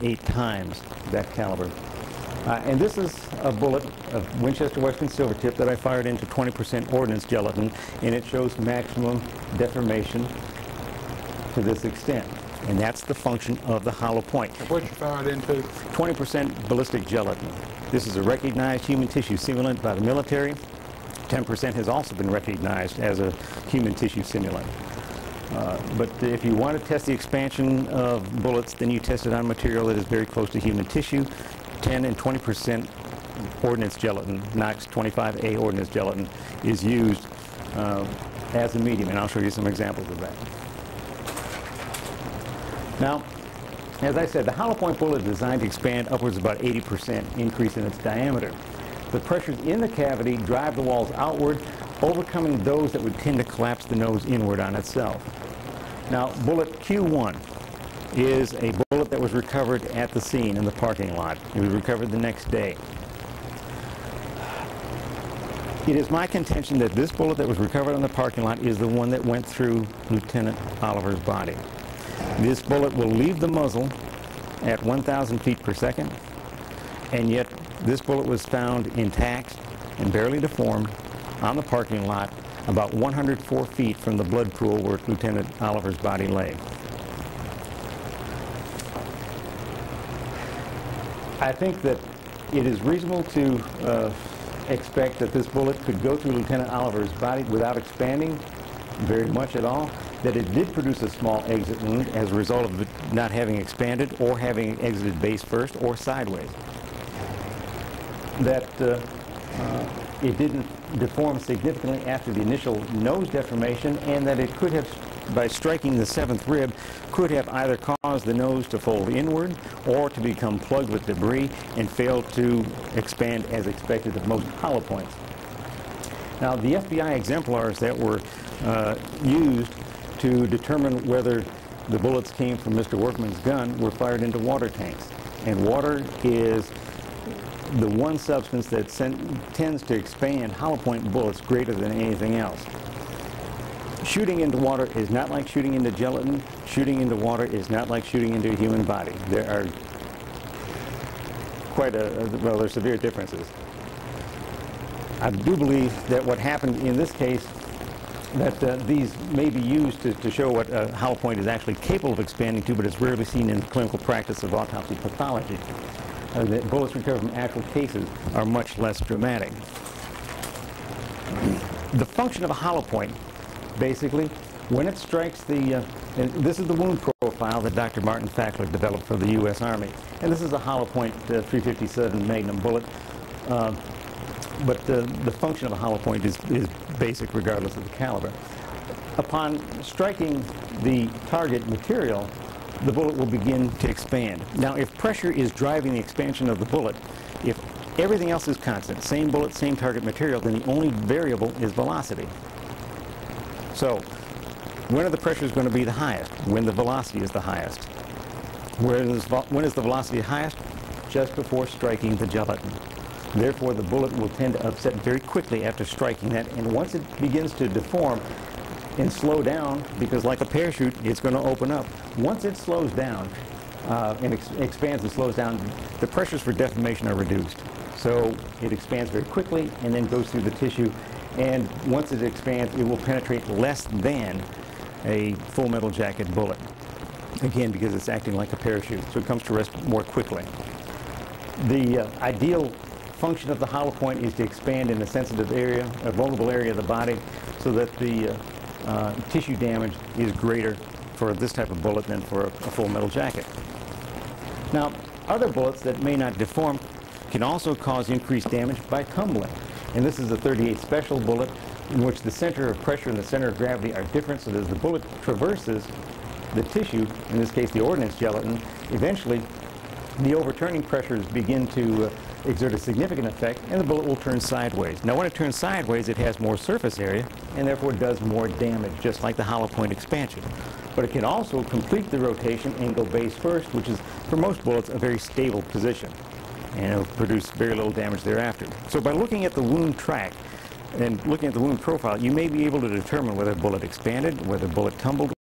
8 times that caliber. And this is a bullet of Winchester Western silver tip that I fired into 20% ordnance gelatin, and it shows maximum deformation to this extent. And that's the function of the hollow point. What you fired into? 20% ballistic gelatin. This is a recognized human tissue simulant by the military. 10% has also been recognized as a human tissue simulant. But if you want to test the expansion of bullets, then you test it on material that is very close to human tissue. 10 and 20% ordnance gelatin, Knox 25A ordnance gelatin, is used as a medium, and I'll show you some examples of that. Now, as I said, the hollow point bullet is designed to expand upwards of about 80% increase in its diameter. The pressures in the cavity drive the walls outward, overcoming those that would tend to collapse the nose inward on itself. Now, bullet Q1 is a bullet that was recovered at the scene in the parking lot. It was recovered the next day. It is my contention that this bullet that was recovered on the parking lot is the one that went through Lieutenant Oliver's body. This bullet will leave the muzzle at 1,000 feet per second, and yet this bullet was found intact and barely deformed on the parking lot about 104 feet from the blood pool where Lieutenant Oliver's body lay. I think that it is reasonable to expect that this bullet could go through Lieutenant Oliver's body without expanding very much at all, that it did produce a small exit wound as a result of it not having expanded or having exited base first or sideways. That it didn't deform significantly after the initial nose deformation, and that it could have, by striking the 7th rib, could have either caused the nose to fold inward or to become plugged with debris and fail to expand as expected of most hollow points. Now, the FBI exemplars that were used to determine whether the bullets came from Mr. Workman's gun were fired into water tanks. And water is the one substance that tends to expand hollow point bullets greater than anything else. Shooting into water is not like shooting into gelatin. Shooting into water is not like shooting into a human body. There are well, there are severe differences. I do believe that what happened in this case, that these may be used to show what a hollow point is actually capable of expanding to, but it's rarely seen in the clinical practice of autopsy pathology. The bullets recovered from actual cases are much less dramatic. The function of a hollow point, basically, when it strikes the, and this is the wound profile that Dr. Martin Fackler developed for the U.S. Army, and this is a hollow point .357 Magnum bullet, but the function of a hollow point is basic regardless of the caliber. Upon striking the target material, the bullet will begin to expand. Now, if pressure is driving the expansion of the bullet, if everything else is constant, same bullet, same target material, then the only variable is velocity. So, when are the pressures going to be the highest? When the velocity is the highest. When is the velocity highest? Just before striking the gelatin. Therefore, the bullet will tend to upset very quickly after striking that, and once it begins to deform and slow down, because like a parachute, it's going to open up. Once it slows down and expands and slows down, the pressures for deformation are reduced. So it expands very quickly and then goes through the tissue, and once it expands, it will penetrate less than a full metal jacket bullet. Again, because it's acting like a parachute, so it comes to rest more quickly. The ideal function of the hollow point is to expand in a sensitive area, a vulnerable area of the body, so that the tissue damage is greater for this type of bullet than for a full metal jacket. Now, other bullets that may not deform can also cause increased damage by tumbling. And this is a .38 special bullet in which the center of pressure and the center of gravity are different, so that as the bullet traverses the tissue, in this case the ordnance gelatin, eventually the overturning pressures begin to exert a significant effect, and the bullet will turn sideways. Now, when it turns sideways, it has more surface area and therefore does more damage, just like the hollow point expansion. But it can also complete the rotation and go base first, which is, for most bullets, a very stable position, and it'll produce very little damage thereafter. So by looking at the wound track and looking at the wound profile, you may be able to determine whether a bullet expanded, whether a bullet tumbled,